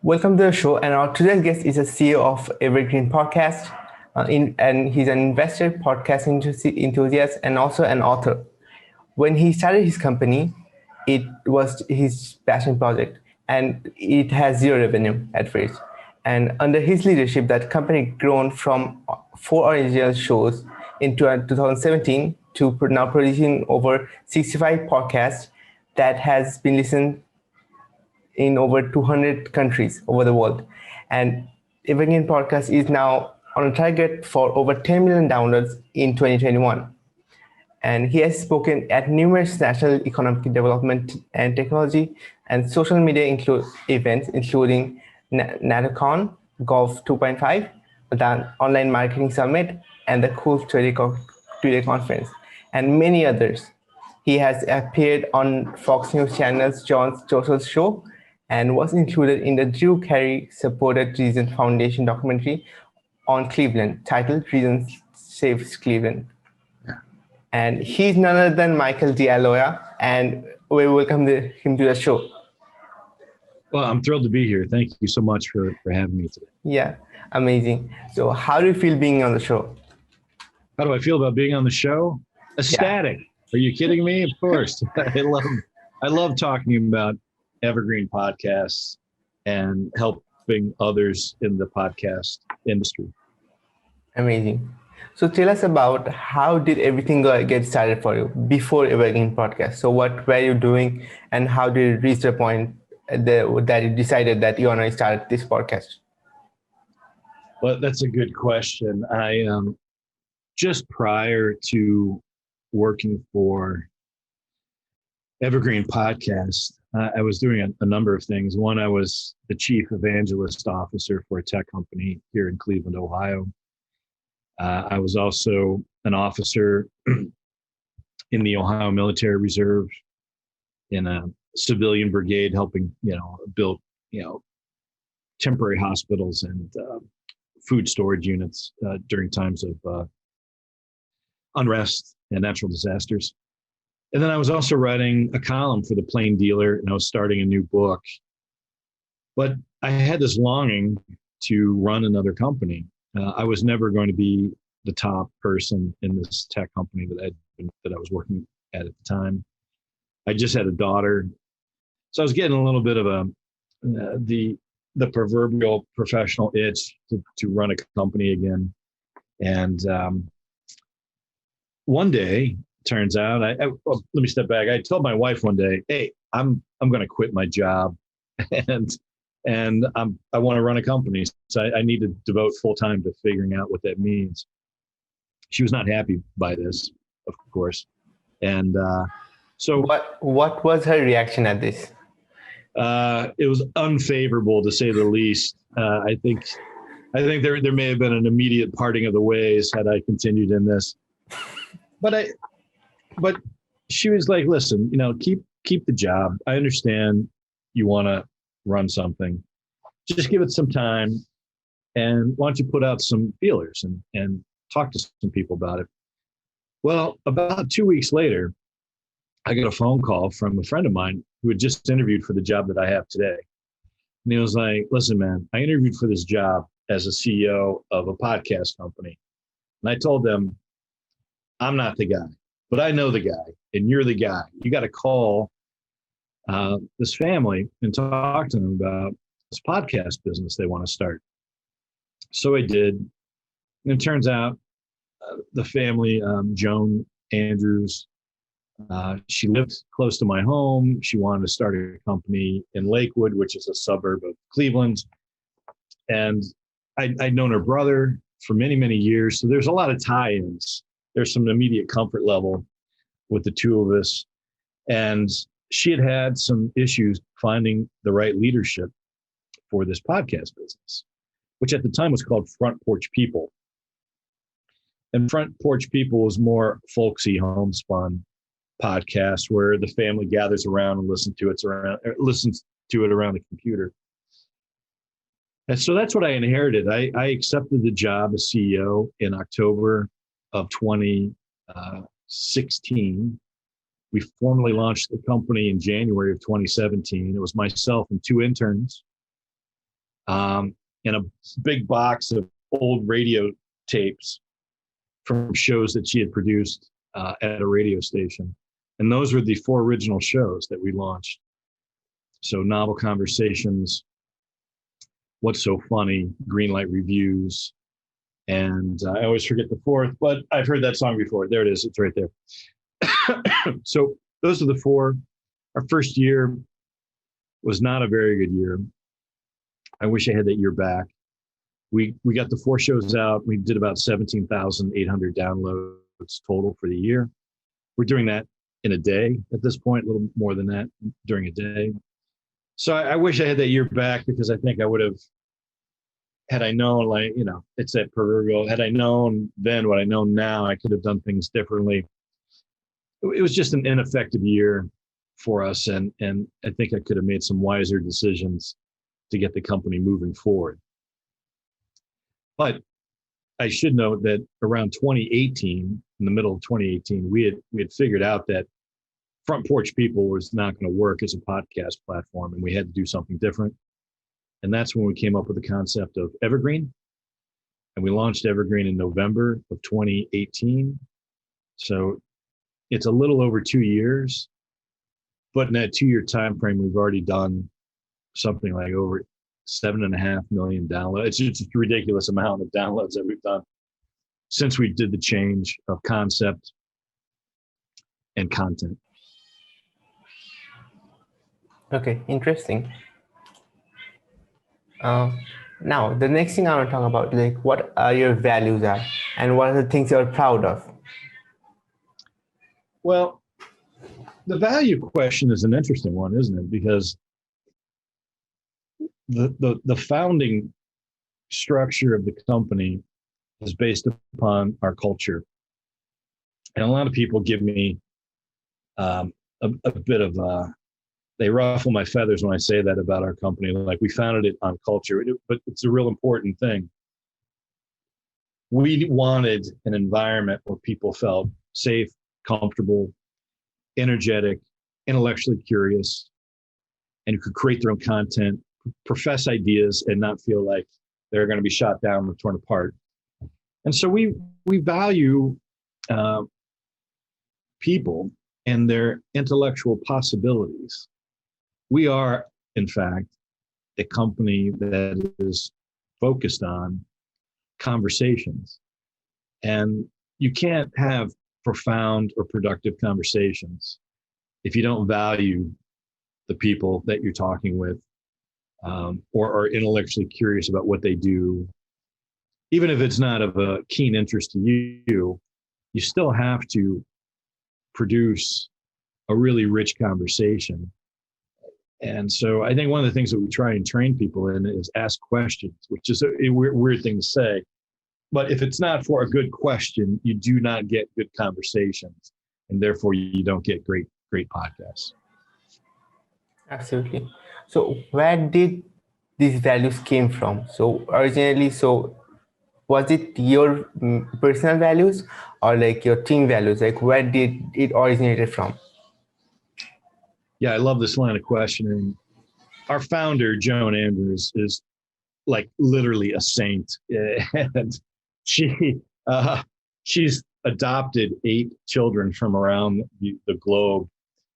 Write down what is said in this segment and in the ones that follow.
Welcome to the show. And our today's guest is a CEO of Evergreen Podcast, and he's an investor, podcast enthusiast, and also an author. When he started his company, it was his passion project, and it has zero revenue at first. And under his leadership, that company grown from four original shows in 2017 to now producing over 65 podcasts that has been listened in over 200 countries over the world. And Evergreen Podcast is now on a target for over 10 million downloads in 2021. And he has spoken at numerous national economic development and technology and social media events, including NatoCon, Golf 2.5, the Online Marketing Summit, and the Cool Today Conference, and many others. He has appeared on Fox News Channel's John Stossel's show and was included in the Drew Carey supported Reason Foundation documentary on Cleveland titled Reason Saves Cleveland. And he's none other than Michael DeAloia, and we welcome him to the show. Well, I'm thrilled to be here. Thank you so much for having me today. Yeah, amazing. So how do you feel being on the show? How do I feel about being on the show? Ecstatic. Yeah. Are you kidding me? Of course. I love talking about Evergreen Podcasts and helping others in the podcast industry. Amazing. So tell us about how did everything get started for you before Evergreen Podcast? So what were you doing and how did you reach the point that you decided that you want to start this podcast? Well, that's a good question. I just prior to working for Evergreen Podcast, I was doing a number of things. One, I was the chief evangelist officer for a tech company here in Cleveland, Ohio. I was also an officer in the Ohio Military Reserve in a civilian brigade, helping, build, temporary hospitals and food storage units during times of unrest and natural disasters. And then I was also writing a column for the Plain Dealer, and I was starting a new book. But I had this longing to run another company. I was never going to be the top person in this tech company that I was working at the time. I just had a daughter, so I was getting a little bit of the proverbial professional itch to run a company again. And one day, turns out, let me step back. I told my wife one day, "Hey, I'm going to quit my job, and I want to run a company. So I need to devote full time to figuring out what that means." She was not happy by this, of course, and so what was her reaction at this? It was unfavorable, to say the least. I think there may have been an immediate parting of the ways had I continued in this, but she was like, "Listen, keep the job. I understand you want to run something. Just give it some time, and why don't you put out some feelers and talk to some people about it." Well, about 2 weeks later, I got a phone call from a friend of mine who had just interviewed for the job that I have today. And he was like, "Listen, man, I interviewed for this job as a CEO of a podcast company." And I told them, "I'm not the guy, but I know the guy, and you're the guy. You got to call this family and talk to them about this podcast business they want to start." So I did. And it turns out the family, Joan Andrews, she lived close to my home. She wanted to start a company in Lakewood, which is a suburb of Cleveland. And I'd known her brother for many, many years. So there's a lot of tie-ins. There's some immediate comfort level with the two of us. And she had some issues finding the right leadership for this podcast business, which at the time was called Front Porch People. And Front Porch People was more folksy, homespun podcast where the family gathers around and listens to it around the computer. And so that's what I inherited. I accepted the job as CEO in October of 2016. We formally launched the company in January of 2017. It was myself and two interns. and a big box of old radio tapes from shows that she had produced at a radio station. And those were the 4 original shows that we launched. So Novel Conversations, What's So Funny, Greenlight Reviews, and I always forget the 4th, but I've heard that song before. There it is. It's right there. So those are the 4. Our first year was not a very good year. I wish I had that year back. We got the 4 shows out. We did about 17,800 downloads total for the year. We're doing that in a day at this point, a little more than that during a day. So I wish I had that year back, because I think I would have, had I known, like, it's that proverbial, had I known then what I know now, I could have done things differently. It was just an ineffective year for us. And I think I could have made some wiser decisions to get the company moving forward. But I should note that around 2018, in the middle of 2018, we had figured out that Front Porch People was not going to work as a podcast platform, and we had to do something different. And that's when we came up with the concept of Evergreen. And we launched Evergreen in November of 2018. So it's a little over 2 years, but in that 2-year time frame, we've already done something like over 7.5 million downloads. It's just a ridiculous amount of downloads that we've done since we did the change of concept and content. Okay, interesting. Now, the next thing I want to talk about, like, what are your values are, and what are the things you're proud of? Well, the value question is an interesting one, isn't it? Because the founding structure of the company is based upon our culture. And a lot of people give me a bit of they ruffle my feathers when I say that about our company. Like, we founded it on culture, but it's a real important thing. We wanted an environment where people felt safe, comfortable, energetic, intellectually curious, and who could create their own content, profess ideas, and not feel like they're going to be shot down or torn apart. And so we value people and their intellectual possibilities. We are, in fact, a company that is focused on conversations. And you can't have profound or productive conversations if you don't value the people that you're talking with, or are intellectually curious about what they do. Even if it's not of a keen interest to you, you still have to produce a really rich conversation. And so I think one of the things that we try and train people in is ask questions, which is a weird thing to say. But if it's not for a good question, you do not get good conversations, and therefore you don't get great podcasts. Absolutely. So where did these values came from? So originally, was it your personal values, or like your team values? Like, where did it originated from? Yeah, I love this line of questioning. Our founder, Joan Andrews, is like literally a saint. And she's adopted 8 children from around the globe.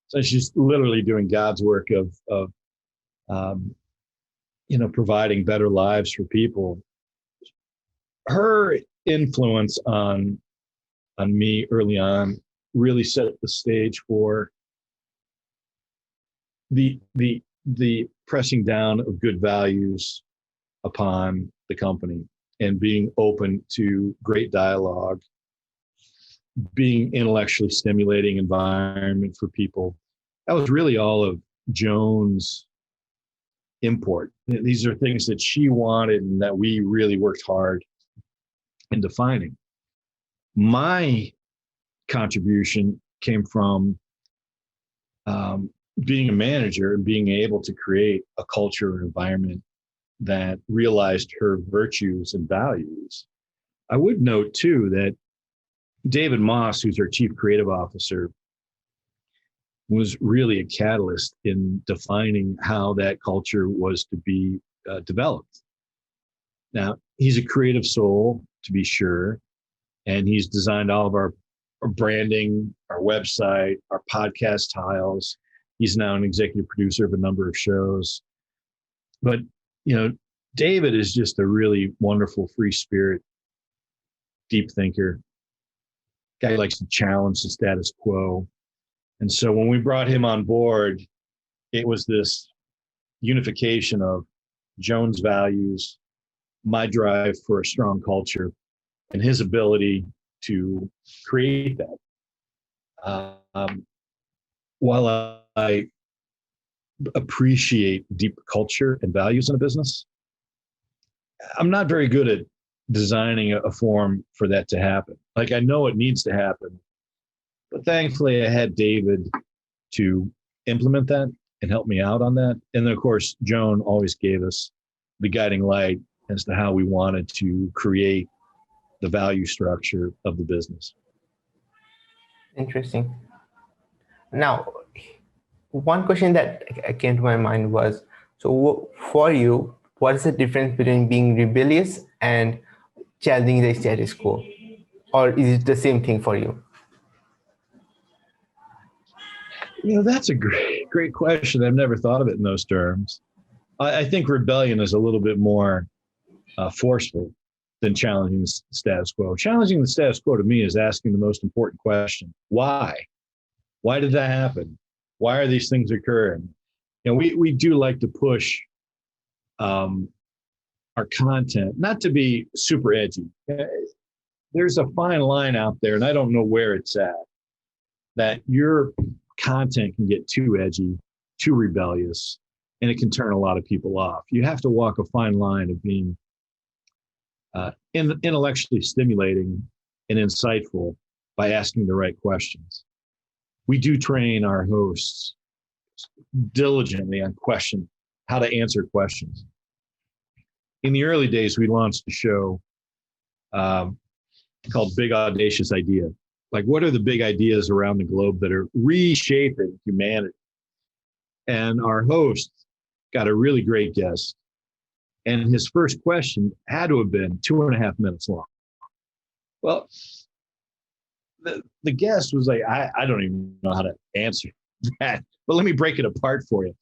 So she's literally doing God's work of providing better lives for people. Her influence on me early on really set the stage for the pressing down of good values upon the company, and being open to great dialogue, being intellectually stimulating environment for people. That was really all of Joan's import. These are things that she wanted and that we really worked hard in defining. My contribution came from being a manager and being able to create a culture or environment that realized her virtues and values. I would note too that David Moss, who's our chief creative officer, was really a catalyst in defining how that culture was to be developed. Now, he's a creative soul, to be sure, and he's designed all of our branding, our website, our podcast tiles. He's now an executive producer of a number of shows. But, David is just a really wonderful free spirit, deep thinker, guy who likes to challenge the status quo. And so when we brought him on board, it was this unification of Joan's values, my drive for a strong culture, and his ability to create that. While I appreciate deep culture and values in a business, I'm not very good at designing a form for that to happen. Like, I know it needs to happen, but thankfully I had David to implement that and help me out on that. And then, of course, Joan always gave us the guiding light as to how we wanted to create the value structure of the business. Interesting. Now, one question that came to my mind was, so for you, what is the difference between being rebellious and challenging the status quo? Or is it the same thing for you? That's a great question. I've never thought of it in those terms. I think rebellion is a little bit more forceful than challenging the status quo. Challenging the status quo to me is asking the most important question: why? Why did that happen? Why are these things occurring? We do like to push our content, not to be super edgy. There's a fine line out there, and I don't know where it's at, that your content can get too edgy, too rebellious, and it can turn a lot of people off. You have to walk a fine line of being intellectually stimulating and insightful by asking the right questions. We do train our hosts diligently on how to answer questions. In the early days, we launched a show called Big Audacious Idea. Like, what are the big ideas around the globe that are reshaping humanity? And our host got a really great guest. And his first question had to have been 2.5 minutes long. Well, the guest was like, I don't even know how to answer that, but let me break it apart for you.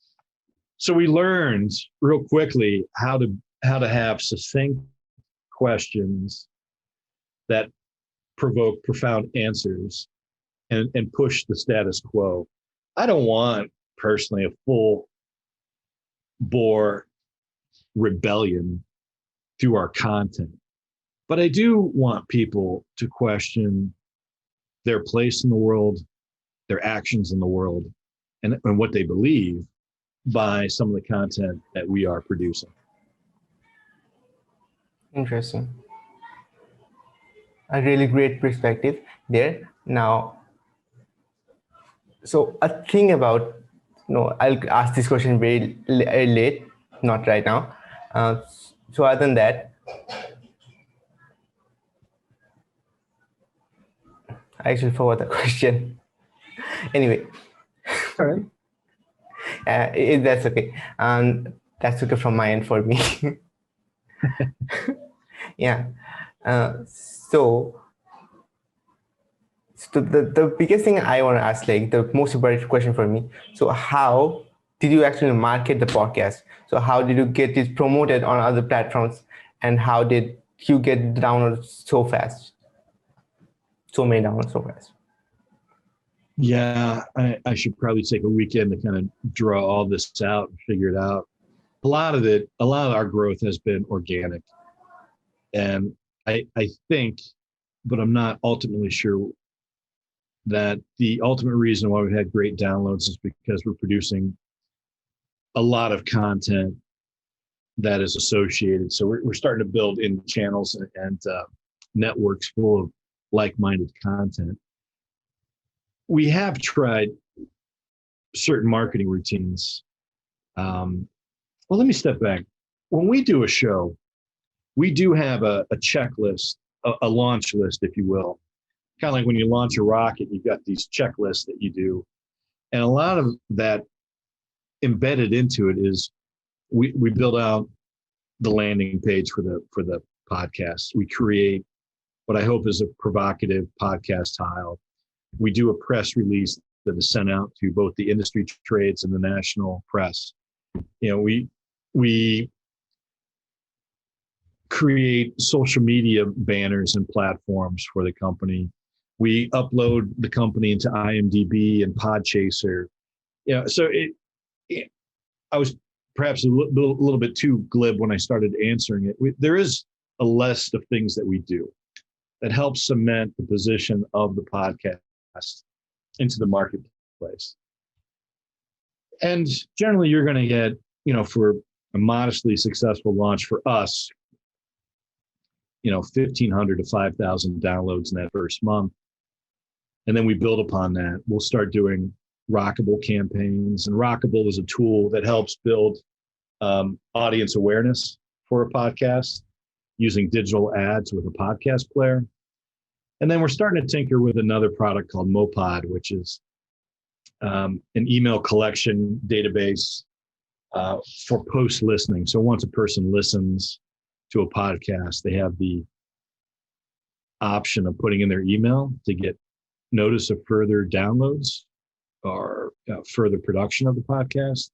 So we learned real quickly how to have succinct questions that provoke profound answers and push the status quo. I don't want personally a full bore rebellion through our content, but I do want people to question their place in the world, their actions in the world, and what they believe by some of the content that we are producing. Interesting. A really great perspective there. Now, so a thing about, I'll ask this question very late, not right now. So other than that, I actually forgot the question. Anyway, All right. That's okay. That's okay from my end for me. Yeah. So the biggest thing I want to ask, like the most important question for me. So how did you actually market the podcast? So how did you get it promoted on other platforms? And how did you get downloaded so fast? So many downloads so fast. Yeah, I should probably take a weekend to kind of draw all this out and figure it out. A lot of our growth has been organic. And I think, but I'm not ultimately sure, that the ultimate reason why we've had great downloads is because we're producing a lot of content that is associated. So we're starting to build in channels and networks full of like-minded content. We have tried certain marketing routines. Well, let me step back. When we do a show, we do have a checklist, a launch list, if you will. Kind of like when you launch a rocket, you've got these checklists that you do. And a lot of that embedded into it is we build out the landing page for the podcast. We create what I hope is a provocative podcast tile. We do a press release that is sent out to both the industry trades and the national press. We create social media banners and platforms for the company. We upload the company into IMDb and Podchaser. So I was perhaps a little bit too glib when I started answering it. There is a list of things that we do that helps cement the position of the podcast into the marketplace. And generally, you're going to get, for a modestly successful launch for us, 1,500 to 5,000 downloads in that first month. And then we build upon that. We'll start doing Rockable campaigns. And Rockable is a tool that helps build audience awareness for a podcast using digital ads with a podcast player. And then we're starting to tinker with another product called Mopod, which is an email collection database for post listening. So once a person listens to a podcast, they have the option of putting in their email to get notice of further downloads or further production of the podcast.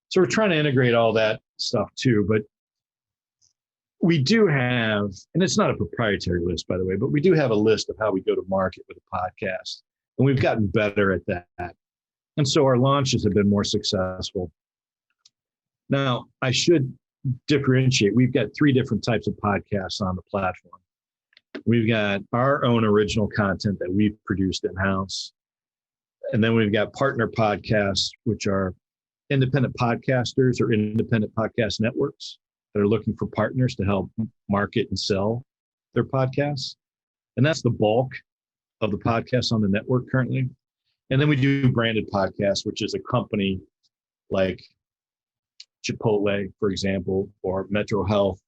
So we're trying to integrate all that stuff too, but we do have, and it's not a proprietary list, by the way, but we do have a list of how we go to market with a podcast, and we've gotten better at that. And so our launches have been more successful. Now, I should differentiate. We've got 3 different types of podcasts on the platform. We've got our own original content that we've produced in-house. And then we've got partner podcasts, which are independent podcasters or independent podcast networks that are looking for partners to help market and sell their podcasts. And that's the bulk of the podcasts on the network currently. And then we do branded podcasts, which is a company like Chipotle, for example, or Metro Health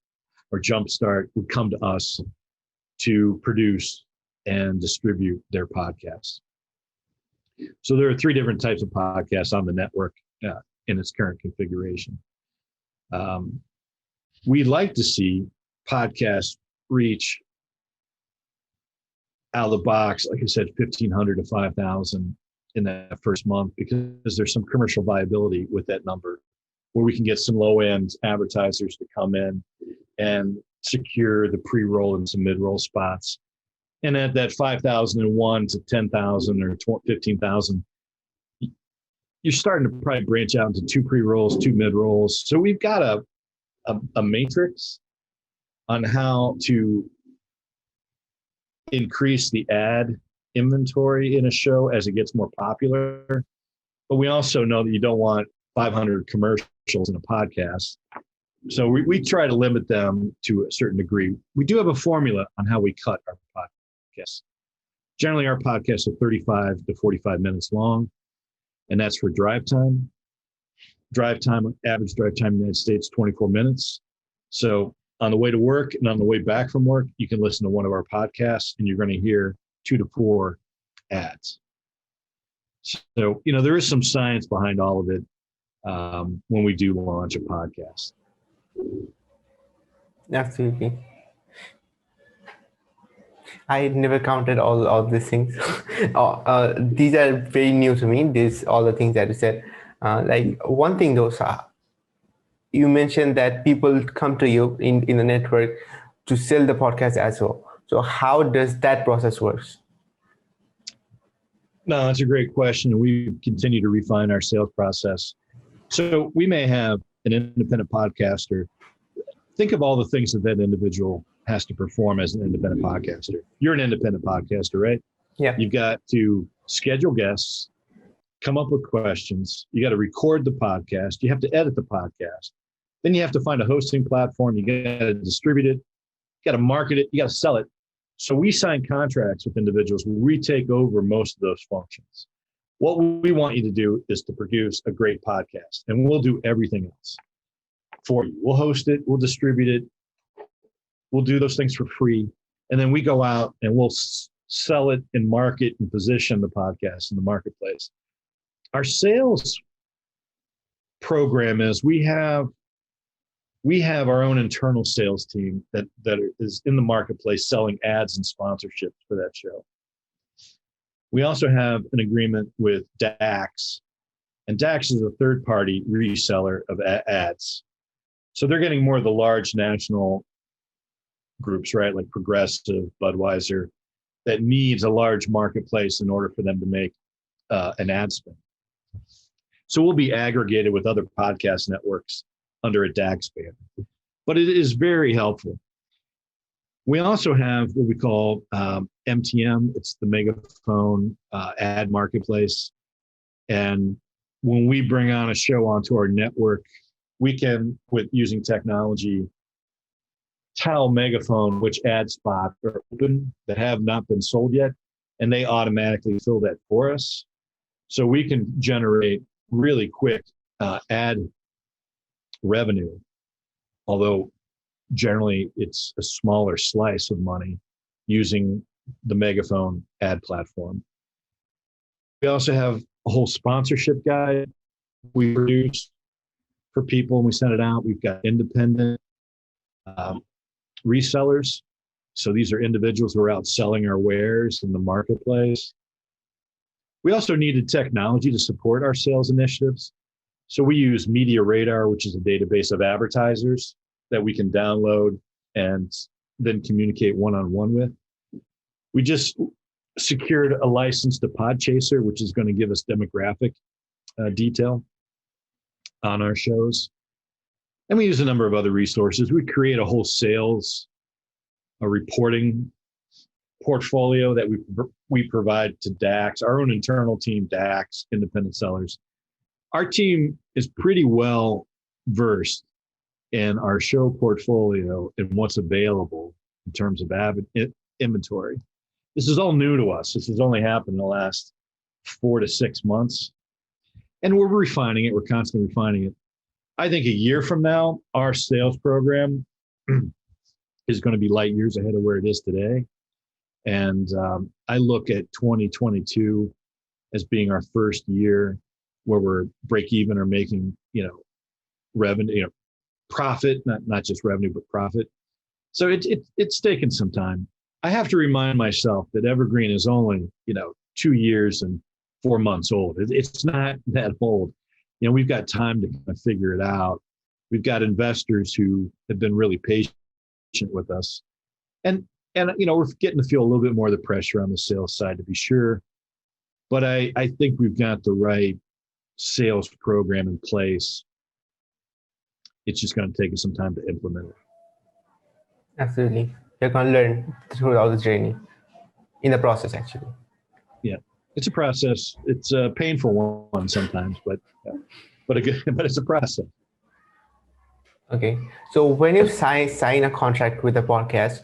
or Jumpstart would come to us to produce and distribute their podcasts. So there are 3 different types of podcasts on the network in its current configuration. We'd like to see podcasts reach out of the box, like I said, 1,500 to 5,000 in that first month, because there's some commercial viability with that number, where we can get some low-end advertisers to come in and secure the pre-roll and some mid-roll spots. And at that 5,001 to 10,000 or 15,000, you're starting to probably branch out into 2 pre-rolls, 2 mid-rolls. So we've got a matrix on how to increase the ad inventory in a show as it gets more popular. But we also know that you don't want 500 commercials in a podcast. So we try to limit them to a certain degree. We do have a formula on how we cut our podcasts. Generally, our podcasts are 35 to 45 minutes long, and that's for drive time. Average drive time in the United States, 24 minutes. So on the way to work and on the way back from work, you can listen to one of our podcasts and you're going to hear 2 to 4 ads. So, there is some science behind all of it when we do launch a podcast. Absolutely. I never counted all these things. These are very new to me. All the things that you said. Like one thing though, you mentioned that people come to you in the network to sell the podcast as well. So how does that process work? No, that's a great question. We continue to refine our sales process. So we may have an independent podcaster. Think of all the things that individual has to perform as an independent podcaster. You're an independent podcaster, right? Yeah. You've got to schedule guests, come up with questions. You got to record the podcast. You have to edit the podcast. Then you have to find a hosting platform. You got to distribute it. You got to market it. You got to sell it. So we sign contracts with individuals where we take over most of those functions. What we want you to do is to produce a great podcast, and we'll do everything else for you. We'll host it. We'll distribute it. We'll do those things for free. And then we go out and we'll sell it and market and position the podcast in the marketplace. Our sales program is we have we have our own internal sales team that is in the marketplace selling ads and sponsorships for that show. We also have an agreement with DAX, and DAX is a third-party reseller of ads. So they're getting more of the large national groups, right, like Progressive, Budweiser, that needs a large marketplace in order for them to make an ad spend. So we'll be aggregated with other podcast networks under a DAX banner, but it is very helpful. We also have what we call MTM. It's the Megaphone ad marketplace. And when we bring on a show onto our network, we can, with using technology, tell Megaphone which ad spots are open that have not been sold yet, and they automatically fill that for us. So we can generate really quick ad revenue, although generally it's a smaller slice of money using the Megaphone ad platform. We also have a whole sponsorship guide we produce for people and we send it out. We've got independent resellers. So these are individuals who are out selling our wares in the marketplace. We also needed technology to support our sales initiatives. So we use Media Radar, which is a database of advertisers that we can download and then communicate one-on-one with. We just secured a license to Podchaser, which is going to give us demographic detail on our shows. And we use a number of other resources. We create a whole sales, a reporting portfolio that we provide to DAX, our own internal team, DAX, independent sellers. Our team is pretty well versed in our show portfolio and what's available in terms of inventory. This is all new to us. This has only happened in the last 4 to 6 months. And we're refining it. We're constantly refining it. I think a year from now, our sales program is going to be light years ahead of where it is today. And I look at 2022 as being our first year where we're break even or making, revenue, profit, not just revenue, but profit. So it's taken some time. I have to remind myself that Evergreen is only, 2 years and 4 months old. It's not that old. We've got time to kind of figure it out. We've got investors who have been really patient with us. And we're getting to feel a little bit more of the pressure on the sales side, to be sure. But I think we've got the right sales program in place. It's just going to take us some time to implement it. Absolutely. You're going to learn throughout the journey, in the process, actually. Yeah, it's a process. It's a painful one sometimes, but it's a process. Okay. So when you sign a contract with a podcast,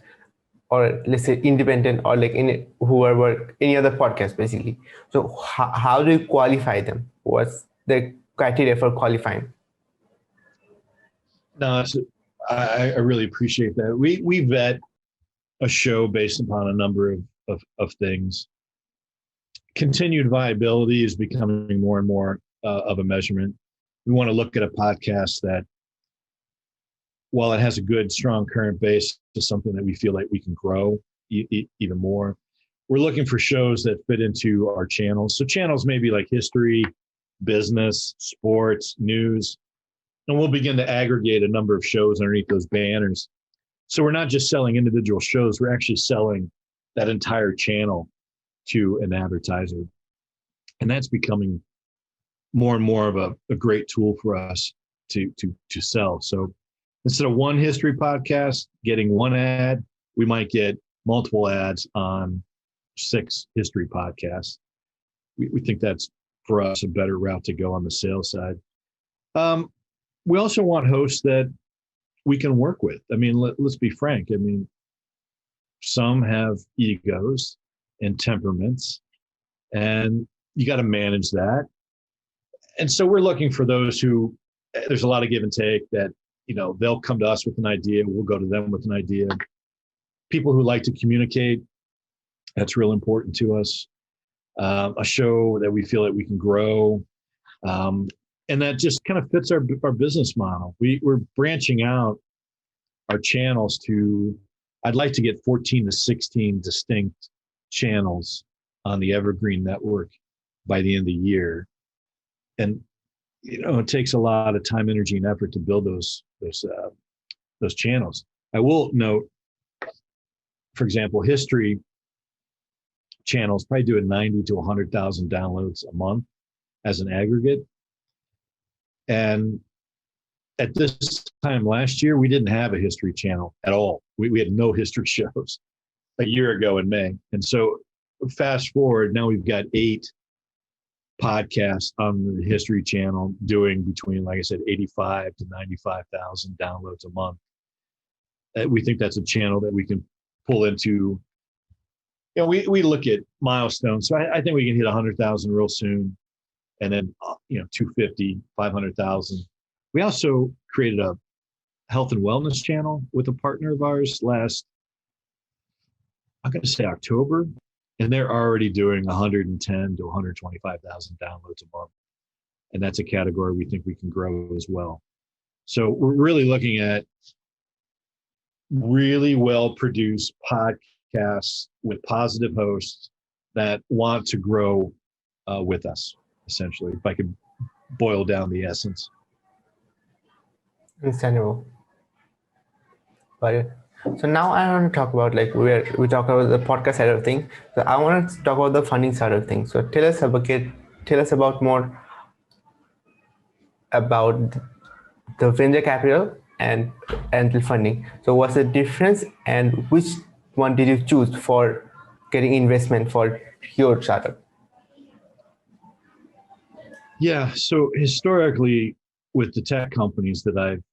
or let's say independent, or like in whoever, any other podcast, basically. So how do you qualify them? What's the criteria for qualifying? No, I really appreciate that. We vet a show based upon a number of things. Continued viability is becoming more and more of a measurement. We want to look at a podcast that, while it has a good, strong current base, is something that we feel like we can grow even more. We're looking for shows that fit into our channels. So channels may be like history, business, sports, news, and we'll begin to aggregate a number of shows underneath those banners. So we're not just selling individual shows, we're actually selling that entire channel to an advertiser. And that's becoming more and more of a great tool for us to sell. So instead of one history podcast getting one ad, we might get multiple ads on 6 history podcasts. We think that's, for us, a better route to go on the sales side. We also want hosts that we can work with. I mean, let's be frank. I mean, some have egos and temperaments, and you got to manage that. And so we're looking for those who, there's a lot of give and take, that they'll come to us with an idea, we'll go to them with an idea. People who like to communicate, that's real important to us. A show that we feel that we can grow. and that just kind of fits our business model. We're branching out our channels to, I'd like to get 14 to 16 distinct channels on the Evergreen network by the end of the year. And, it takes a lot of time, energy, and effort to build those channels. I will note, for example, history channels probably doing 90 to 100,000 downloads a month as an aggregate. And at this time last year, we didn't have a history channel at all. We had no history shows a year ago in May. And so fast forward, now we've got 8 podcasts on the history channel doing between, like I said, 85 to 95,000 downloads a month. We think that's a channel that we can pull into. We look at milestones. So I think we can hit 100,000 real soon. And then, 250, 500,000. We also created a health and wellness channel with a partner of ours I'm going to say October. And they're already doing 110 to 125,000 downloads a month. And that's a category we think we can grow as well. So we're really looking at really well-produced podcasts with positive hosts that want to grow with us, essentially, if I could boil down the essence. Understandable. Got it. So now I want to talk about, like, we talk about the podcast side of things. So I want to talk about the funding side of things. So tell us about more about the venture capital and angel funding. So what's the difference, and which one did you choose for getting investment for your startup? Yeah. So historically, with the tech companies that I've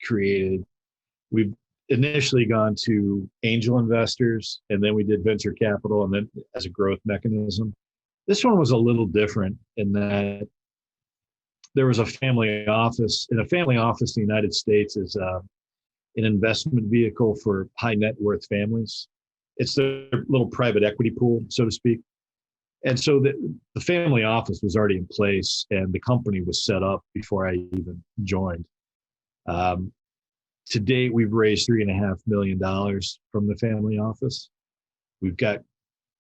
created, we've initially gone to angel investors, and then we did venture capital, and then as a growth mechanism. This one was a little different in that there was a family office, and a family office in the United States is an investment vehicle for high net worth families. It's their little private equity pool, so to speak. And so the family office was already in place, and the company was set up before I even joined. To date, we've raised $3.5 million from the family office. We've got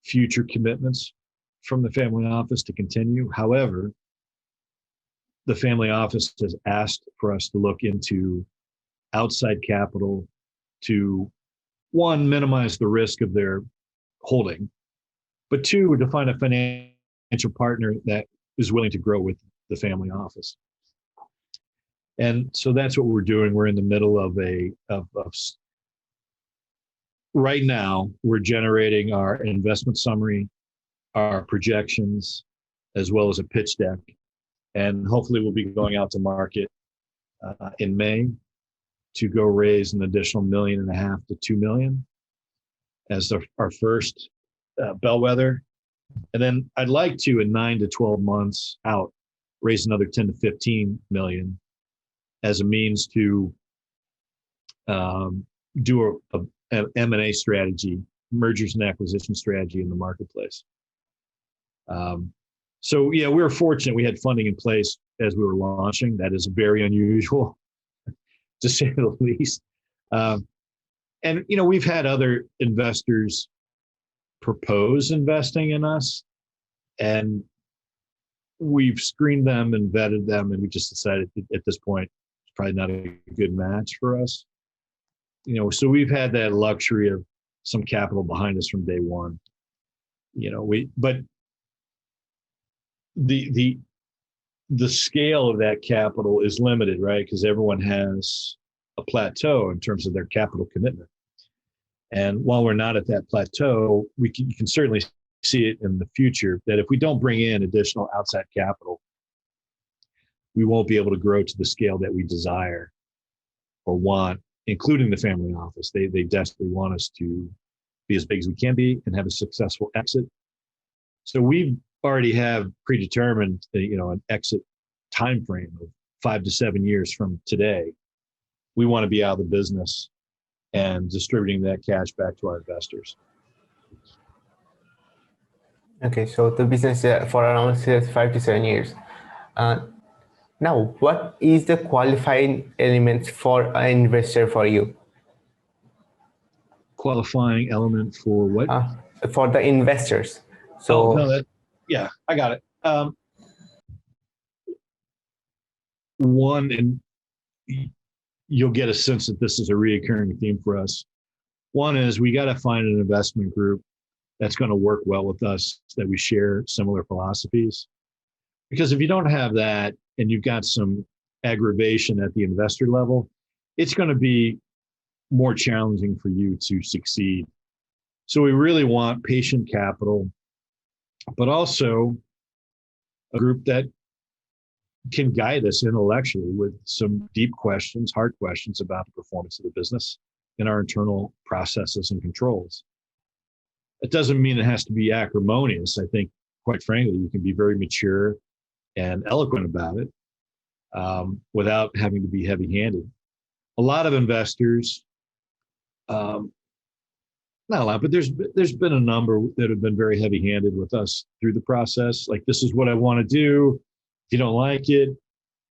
future commitments from the family office to continue. However, the family office has asked for us to look into outside capital to, one, minimize the risk of their holding, but two, to find a financial partner that is willing to grow with the family office. And so that's what we're doing. We're in the middle of right now, we're generating our investment summary, our projections, as well as a pitch deck. And hopefully we'll be going out to market in May to go raise an additional $1.5 million to $2 million as our first bellwether. And then I'd like to, in 9 to 12 months out, raise another 10 to 15 million as a means to do an M&A strategy, mergers and acquisition strategy in the marketplace. So yeah, we were fortunate. We had funding in place as we were launching. That is very unusual, to say the least. And we've had other investors propose investing in us, and we've screened them and vetted them, and we just decided at this point it's probably not a good match for us. So we've had that luxury of some capital behind us from day one. But the scale of that capital is limited, right? Because everyone has a plateau in terms of their capital commitment. And while we're not at that plateau, you can certainly see it in the future that if we don't bring in additional outside capital, we won't be able to grow to the scale that we desire or want, including the family office. They desperately want us to be as big as we can be and have a successful exit. So we already have predetermined, an exit time frame of 5 to 7 years from today. We want to be out of the business and distributing that cash back to our investors. Okay, so the business for around 5 to 7 years. Now, what is the qualifying elements for an investor for you? Qualifying element for what? Uh, for the investors. Oh, no, So, yeah, I got it. One, and you'll get a sense that this is a reoccurring theme for us. One is we got to find an investment group that's going to work well with us, that we share similar philosophies. Because if you don't have that and you've got some aggravation at the investor level, it's going to be more challenging for you to succeed. So we really want patient capital, but also a group that can guide us intellectually with some deep questions, hard questions about the performance of the business and our internal processes and controls. It doesn't mean it has to be acrimonious. I think, quite frankly, you can be very mature and eloquent about it without having to be heavy-handed. A lot of investors, not a lot, but there's been a number that have been very heavy-handed with us through the process. Like, this is what I want to do. If you don't like it,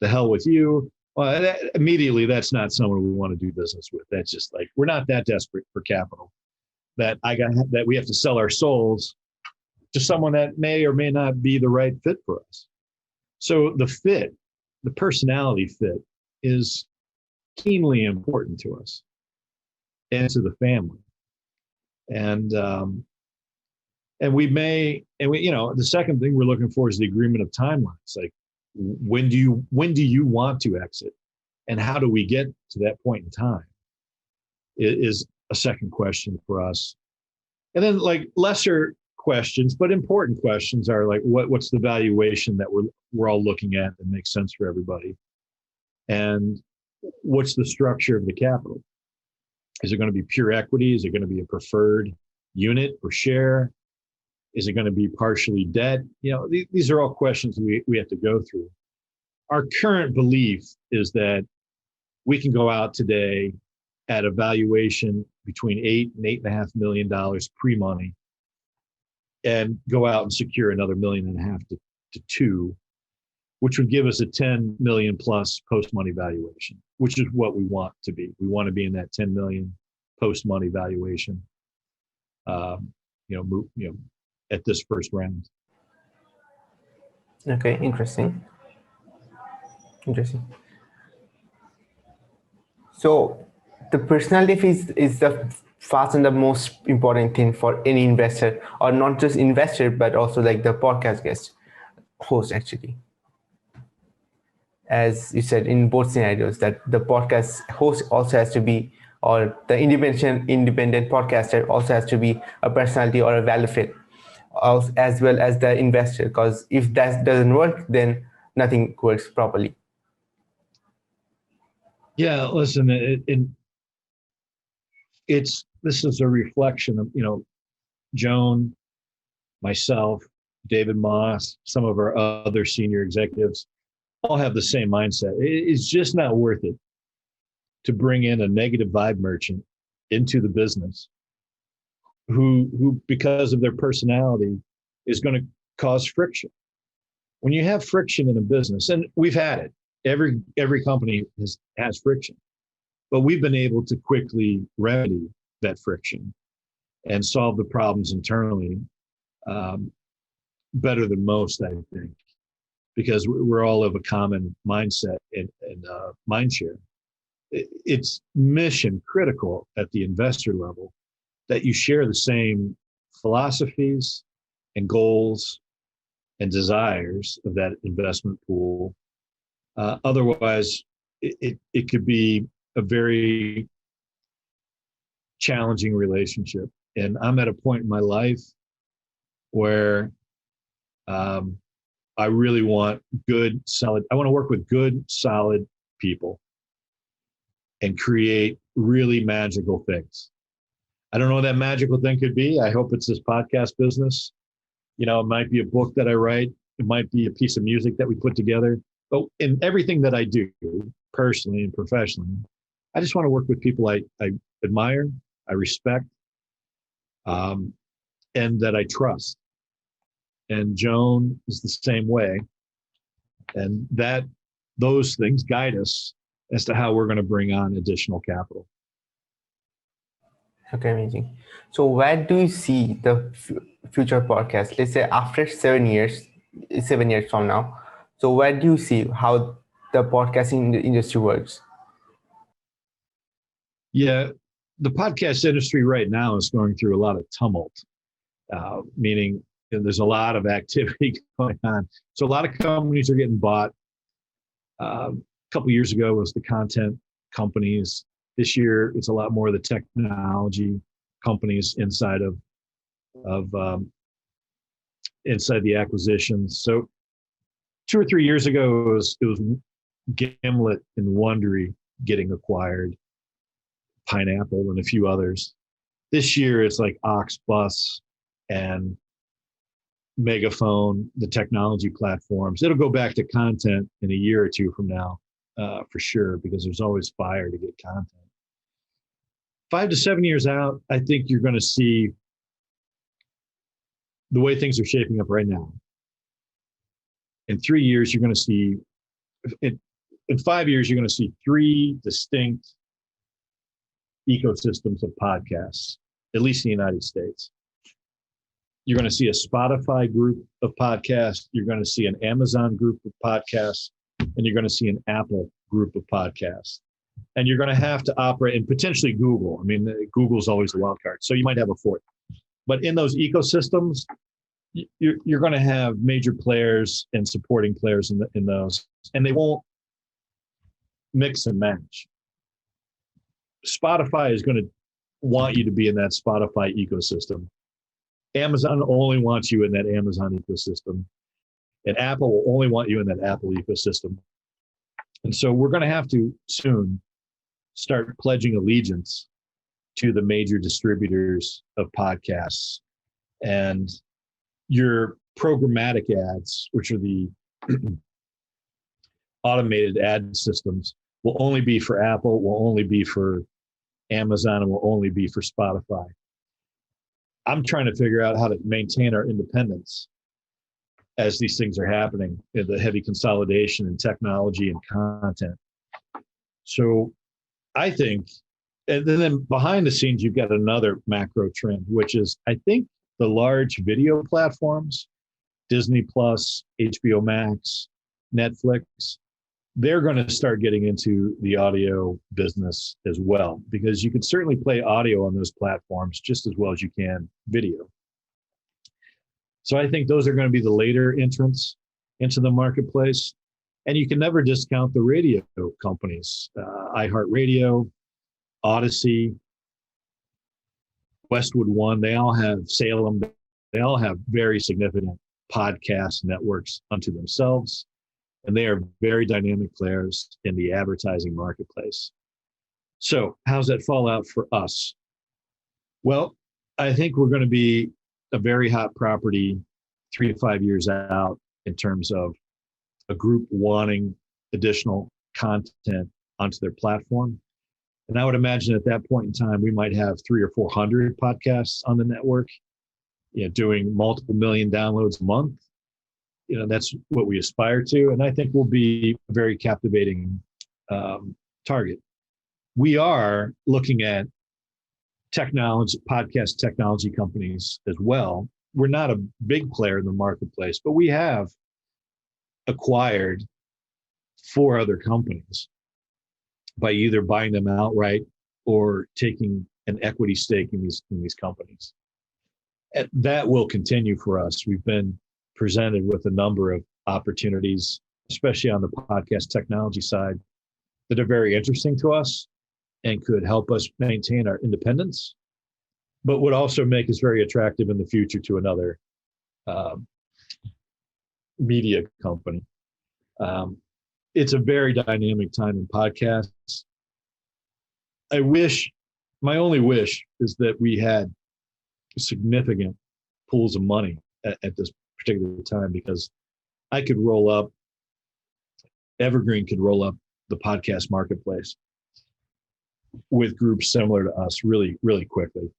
the hell with you. Well, immediately, that's not someone we want to do business with. That's just like, we're not that desperate for capital that we have to sell our souls to someone that may or may not be the right fit for us. So the personality fit is keenly important to us and to the family. And the second thing we're looking for is the agreement of timelines. Like, when do you want to exit, and how do we get to that point in time? It is a second question for us. And then, like, lesser questions, but important questions are like, what's the valuation that we're all looking at that makes sense for everybody, and what's the structure of the capital? Is it going to be pure equity? Is it going to be a preferred unit or share? Is it going to be partially debt? These are all questions we have to go through. Our current belief is that we can go out today at a valuation between $8 and $8.5 million pre-money, and go out and secure another $1.5 million to $2 million, which would give us a 10 million plus post-money valuation, which is what we want to be. We want to be in that 10 million post-money valuation, at this first round. okay, interesting. So, the personality is the fast and the most important thing for any investor, or not just investor, but also like the podcast guest host, actually. As you said, in both scenarios, that the podcast host also has to be, or the independent podcaster also has to be a personality or a value fit, as well as the investor. Because if that doesn't work, then nothing works properly. Yeah, listen, this is a reflection of Joan, myself, David Moss, some of our other senior executives all have the same mindset. It's just not worth it to bring in a negative vibe merchant into the business who because of their personality is going to cause friction. When you have friction in a business, and we've had it, every company has friction, but we've been able to quickly remedy that friction and solve the problems internally better than most, I think, because we're all of a common mindset and mind share. It's mission critical at the investor level that you share the same philosophies and goals and desires of that investment pool. Otherwise, it could be a very challenging relationship. And I'm at a point in my life where I really want I want to work with good, solid people and create really magical things. I don't know what that magical thing could be. I hope it's this podcast business. It might be a book that I write. It might be a piece of music that we put together. But in everything that I do, personally and professionally, I just want to work with people I admire, I respect, and that I trust. And Joan is the same way. And that those things guide us as to how we're going to bring on additional capital. Okay, amazing. So where do you see the future podcast? Let's say after 7 years from now. So where do you see how the podcasting industry works? Yeah, the podcast industry right now is going through a lot of tumult, meaning there's a lot of activity going on. So a lot of companies are getting bought. A couple of years ago was the content companies. This year, it's a lot more of the technology companies inside inside the acquisitions. So 2 or 3 years ago, it was Gimlet and Wondery getting acquired, Pineapple and a few others. This year, it's like Ox Bus and Megaphone, the technology platforms. It'll go back to content in a year or two from now, for sure, because there's always fire to get content. 5 to 7 years out, I think you're going to see the way things are shaping up right now. In 3 years, you're going to see, in 5 years, you're going to see 3 distinct ecosystems of podcasts, at least in the United States. You're going to see a Spotify group of podcasts. You're going to see an Amazon group of podcasts, and you're going to see an Apple group of podcasts. And you're going to have to operate, and potentially Google. I mean, Google's always the wild card. So you might have a fourth. But in those ecosystems, you're going to have major players and supporting players in those, and they won't mix and match. Spotify is going to want you to be in that Spotify ecosystem. Amazon only wants you in that Amazon ecosystem, and Apple will only want you in that Apple ecosystem. And so we're going to have to soon start pledging allegiance to the major distributors of podcasts. And your programmatic ads, which are the automated ad systems, will only be for Apple, will only be for Amazon, and will only be for Spotify. I'm trying to figure out how to maintain our independence as these things are happening, the heavy consolidation in technology and content. So I think, and then behind the scenes, you've got another macro trend, which is, I think the large video platforms, Disney Plus, HBO Max, Netflix, they're going to start getting into the audio business as well, because you can certainly play audio on those platforms just as well as you can video. So I think those are going to be the later entrants into the marketplace. And you can never discount the radio companies, iHeartRadio, Odyssey, Westwood One, they all have Salem, they all have very significant podcast networks unto themselves. And they are very dynamic players in the advertising marketplace. So how's that fall out for us? Well, I think we're going to be a very hot property 3 to 5 years out in terms of a group wanting additional content onto their platform. And I would imagine at that point in time, we might have 300 or 400 podcasts on the network, doing multiple million downloads a month. That's what we aspire to. And I think we'll be a very captivating target. We are looking at podcast technology companies as well. We're not a big player in the marketplace, but we have acquired 4 other companies by either buying them outright or taking an equity stake in these companies. And that will continue for us. We've been presented with a number of opportunities, especially on the podcast technology side, that are very interesting to us and could help us maintain our independence, but would also make us very attractive in the future to another media company. It's a very dynamic time in podcasts. My only wish is that we had significant pools of money at this particular time, because Evergreen could roll up the podcast marketplace with groups similar to us really, really quickly.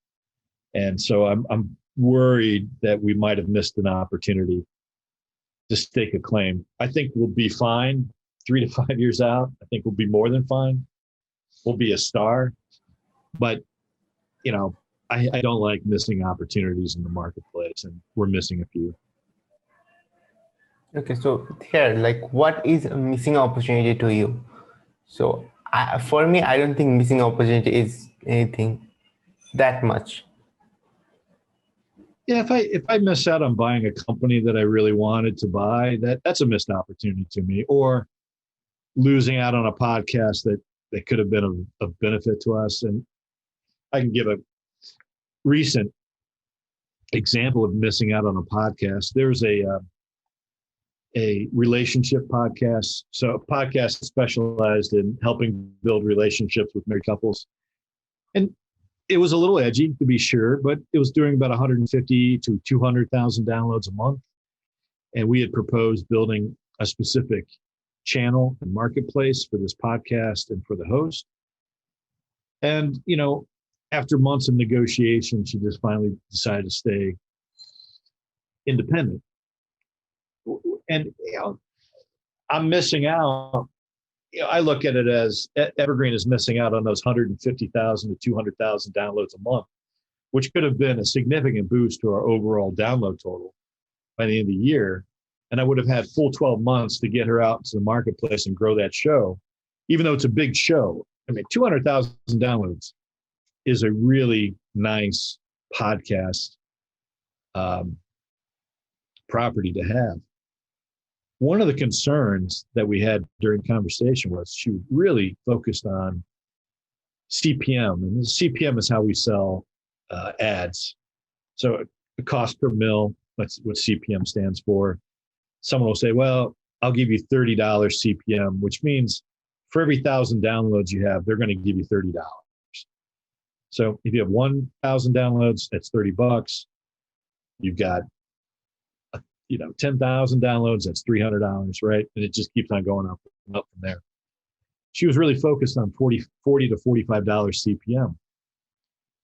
And so I'm worried that we might have missed an opportunity to stake a claim. I think we'll be fine 3 to 5 years out, I think we'll be more than fine. We'll be a star. But, I don't like missing opportunities in the marketplace, and we're missing a few. Okay, so here, like, what is a missing opportunity to you? So for me, I don't think missing opportunity is anything that much. Yeah, if I miss out on buying a company that I really wanted to buy, that's a missed opportunity to me. Or losing out on a podcast that could have been of benefit to us. And I can give a recent example of missing out on a podcast. There's a relationship podcast. So a podcast specialized in helping build relationships with married couples. And it was a little edgy, to be sure, but it was doing about 150 to 200,000 downloads a month. And we had proposed building a specific channel and marketplace for this podcast and for the host. And, after months of negotiation, she just finally decided to stay independent. And, I'm missing out. I look at it as Evergreen is missing out on those 150,000 to 200,000 downloads a month, which could have been a significant boost to our overall download total by the end of the year. And I would have had full 12 months to get her out into the marketplace and grow that show, even though it's a big show. I mean, 200,000 downloads is a really nice podcast property to have. One of the concerns that we had during the conversation was she really focused on CPM, and CPM is how we sell ads. So the cost per mil, that's what CPM stands for. Someone will say, well, I'll give you $30 CPM, which means for every 1,000 downloads you have, they're going to give you $30. So if you have 1,000 downloads, that's $30. You've got 10,000 downloads, that's $300, right? And it just keeps on going up and up from there. She was really focused on $40 to $45 CPM.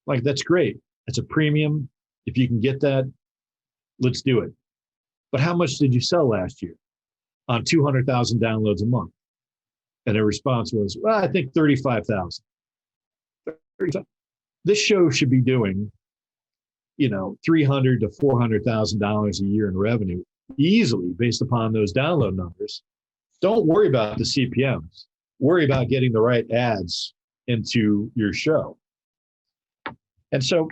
Like, that's great. It's a premium. If you can get that, let's do it. But how much did you sell last year on 200,000 downloads a month? And her response was, well, I think 35,000. This show should be doing, $300,000 to $400,000 a year in revenue easily based upon those download numbers. Don't worry about the CPMs. Worry about getting the right ads into your show. And so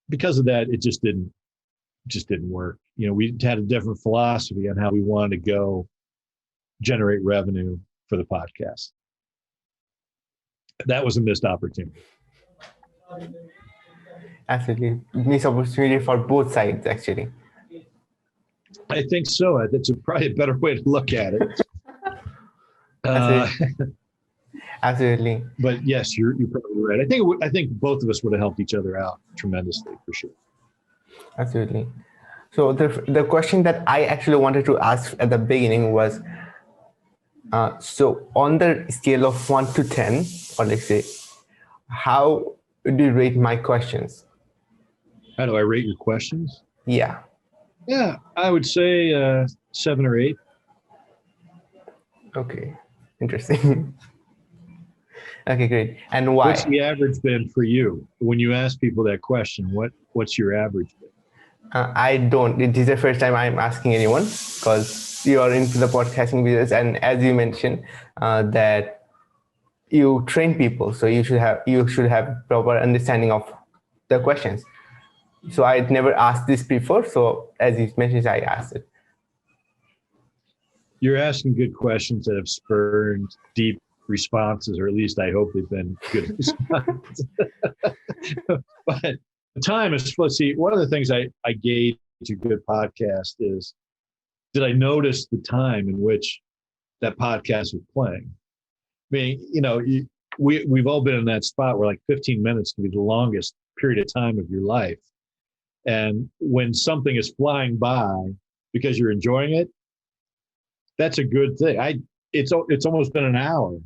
because of that, it just didn't work. We had a different philosophy on how we wanted to go generate revenue for the podcast. That was a missed opportunity. Absolutely. Missed opportunity for both sides, actually. I think so. That's probably a better way to look at it. Absolutely. But yes, you're probably right. I think both of us would have helped each other out tremendously, for sure. Absolutely. So the question that I actually wanted to ask at the beginning was, so on the scale of 1 to 10, or let's say, how do you rate my questions? How do I rate your questions? Yeah. Yeah, I would say 7 or 8. Okay. Interesting. Okay, great. And why? What's the average been for you? When you ask people that question, what's your average been? I don't. It is the first time I'm asking anyone, because you are into the podcasting business, and as you mentioned, that you train people, so you should have proper understanding of the questions. So I'd never asked this before. So as you mentioned, I asked it. You're asking good questions that have spurred deep responses, or at least I hope they've been good responses. But the time is, let's see, one of the things I gauge a good podcast is, did I notice the time in which that podcast was playing? I mean, we've all been in that spot where like 15 minutes can be the longest period of time of your life. And when something is flying by because you're enjoying it, that's a good thing. It's almost been an hour,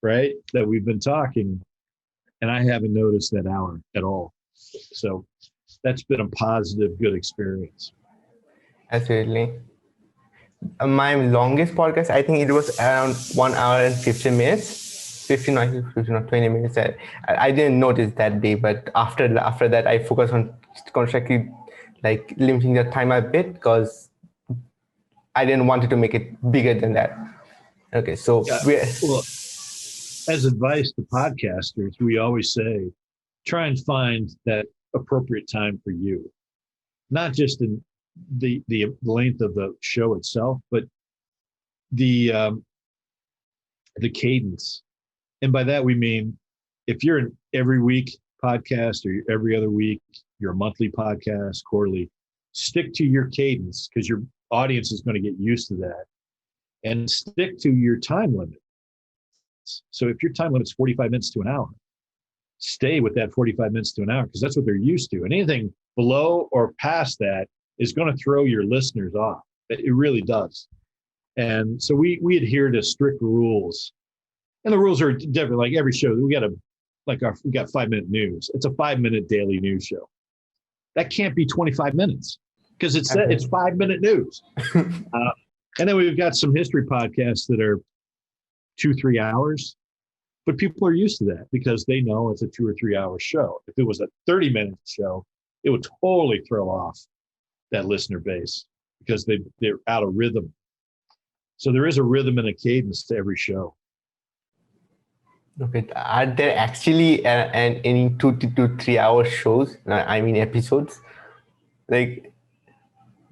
right, that we've been talking, and I haven't noticed that hour at all. So that's been a positive, good experience. Absolutely. My longest podcast, I think it was around 1 hour and 15 minutes, 15 or 15 or 20 minutes. I didn't notice that day, but after that, I focused on consciously like limiting the time a bit because I didn't want it to make it bigger than that. Okay, so Yeah. we're Well, as advice to podcasters, we always say, try and find that appropriate time for you, not just in the length of the show itself, but the the cadence. And by that we mean if you're an every week podcast or every other week, you're a monthly podcast, quarterly, stick to your cadence because your audience is going to get used to that, and stick to your time limit. So if your time limit's 45 minutes to an hour, stay with that 45 minutes to an hour because that's what they're used to. And anything below or past that is going to throw your listeners off. It really does. And so we adhere to strict rules. And the rules are different. Like every show, we got 5-minute news. It's a 5-minute daily news show. That can't be 25 minutes because it's 5-minute news. And then we've got some history podcasts that are 2-3 hours, but people are used to that because they know it's a 2 or 3 hour show. If it was a 30-minute show, it would totally throw off that listener base because they're out of rhythm. So there is a rhythm and a cadence to every show. okay. Are there actually any 2 to 3 hour shows? I mean episodes. Like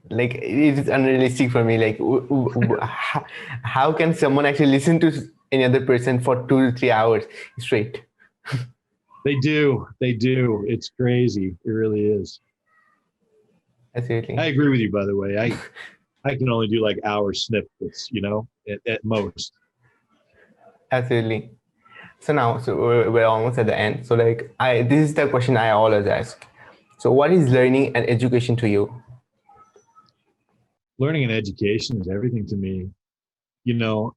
it is unrealistic for me. Like how can someone actually listen to any other person for 2 to 3 hours straight? They do. It's crazy. It really is. Absolutely. I agree with you, by the way. I can only do like hour snippets, at most. Absolutely. So we're almost at the end. So this is the question I always ask. So what is learning and education to you? Learning and education is everything to me. We're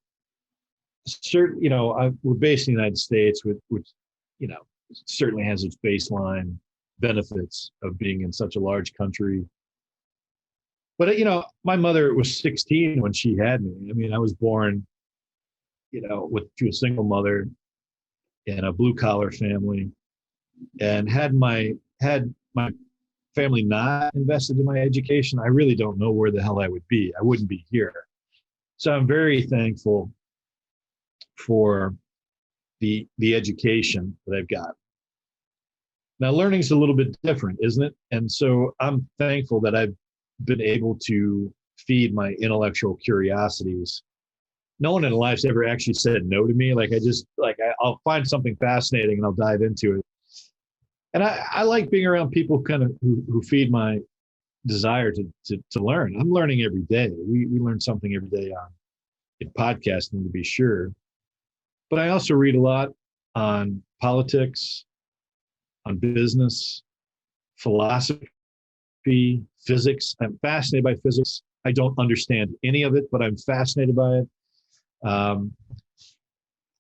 based in the United States, which certainly has its baseline benefits of being in such a large country. But my mother was 16 when she had me. I mean, I was born, to a single mother in a blue collar family, and had my family not invested in my education, I really don't know where the hell I would be. I wouldn't be here. So I'm very thankful for the education that I've got. Now, learning's a little bit different, isn't it? And so I'm thankful that I've been able to feed my intellectual curiosities. No one in life's ever actually said no to me. I'll find something fascinating and I'll dive into it. And I like being around people kind of who feed my desire to learn. I'm learning every day. We learn something every day in podcasting, to be sure. But I also read a lot on politics, on business, philosophy, physics. I'm fascinated by physics. I don't understand any of it, but I'm fascinated by it.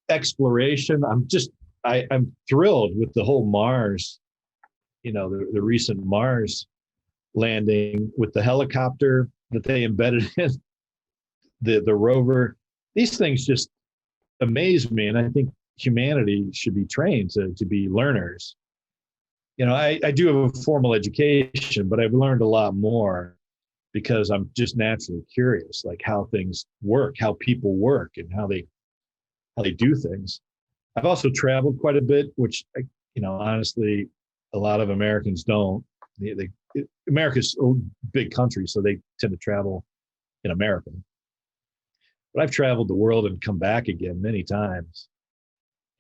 Exploration. I'm thrilled with the whole Mars, the recent Mars landing with the helicopter that they embedded in the rover. These things just amaze me. And I think humanity should be trained to be learners. I do have a formal education, but I've learned a lot more because I'm just naturally curious, like how things work, how people work, and how they do things. I've also traveled quite a bit, which, honestly, a lot of Americans don't. America's a big country, so they tend to travel in America. But I've traveled the world and come back again many times.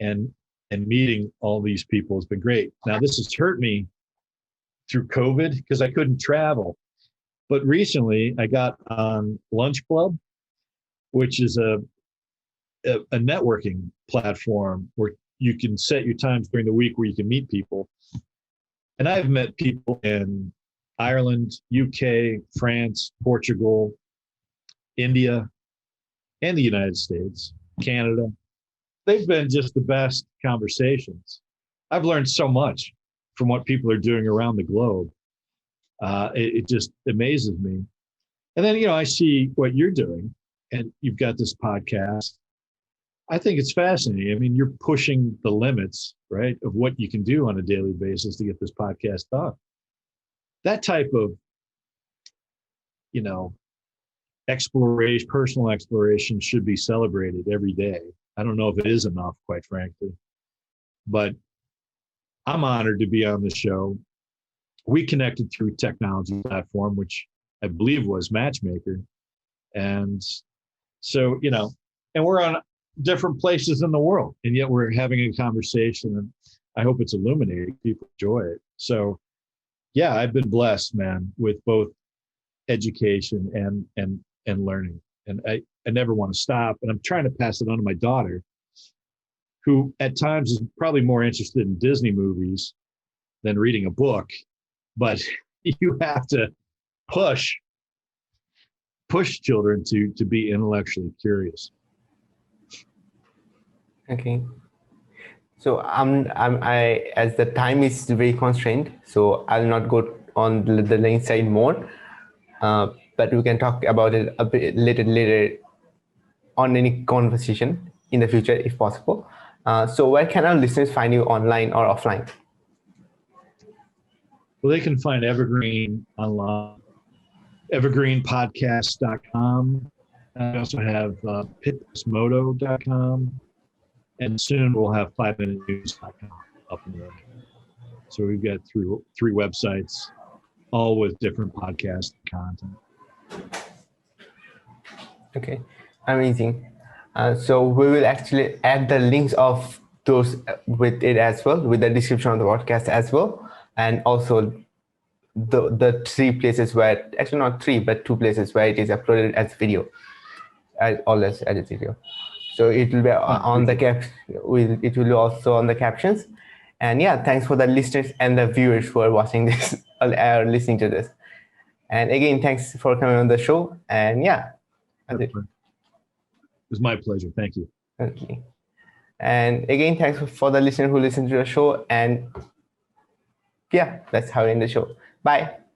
And meeting all these people has been great. Now, this has hurt me through COVID because I couldn't travel. But recently I got on Lunch Club, which is a networking platform where you can set your times during the week where you can meet people. And I've met people in Ireland, UK, France, Portugal, India, and the United States, Canada. They've been just the best conversations. I've learned so much from what people are doing around the globe. It just amazes me. And then, I see what you're doing, and you've got this podcast. I think it's fascinating. I mean, you're pushing the limits, right, of what you can do on a daily basis to get this podcast done. That type of, exploration, personal exploration should be celebrated every day. I don't know if it is enough, quite frankly, but I'm honored to be on the show. We connected through technology platform, which I believe was Matchmaker. And so, and we're on different places in the world, and yet we're having a conversation, and I hope it's illuminating. People enjoy it. So yeah, I've been blessed, man, with both education and learning. And I never want to stop. And I'm trying to pass it on to my daughter, who at times is probably more interested in Disney movies than reading a book. But you have to push children to be intellectually curious. Okay. So I as the time is very constrained, so I'll not go on the link side more, but we can talk about it a bit later on any conversation in the future if possible. So where can our listeners find you, online or offline? Well, they can find Evergreen online, evergreenpodcasts.com. I also have pitmoto.com. And soon we'll have 5minutenews.com up and running. So we've got three websites, all with different podcast content. Okay, amazing. So we will actually add the links of those with it as well, with the description of the podcast as well, and also the three places where, actually not three, but two places where it is uploaded as video, always as a video. So it will be on the it will be also on the captions. And yeah, thanks for the listeners and the viewers who are watching this or listening to this. And again, thanks for coming on the show. And yeah, that's it. It was my pleasure. Thank you. Okay. And again, thanks for the listener who listened to the show. And yeah, that's how we end the show. Bye.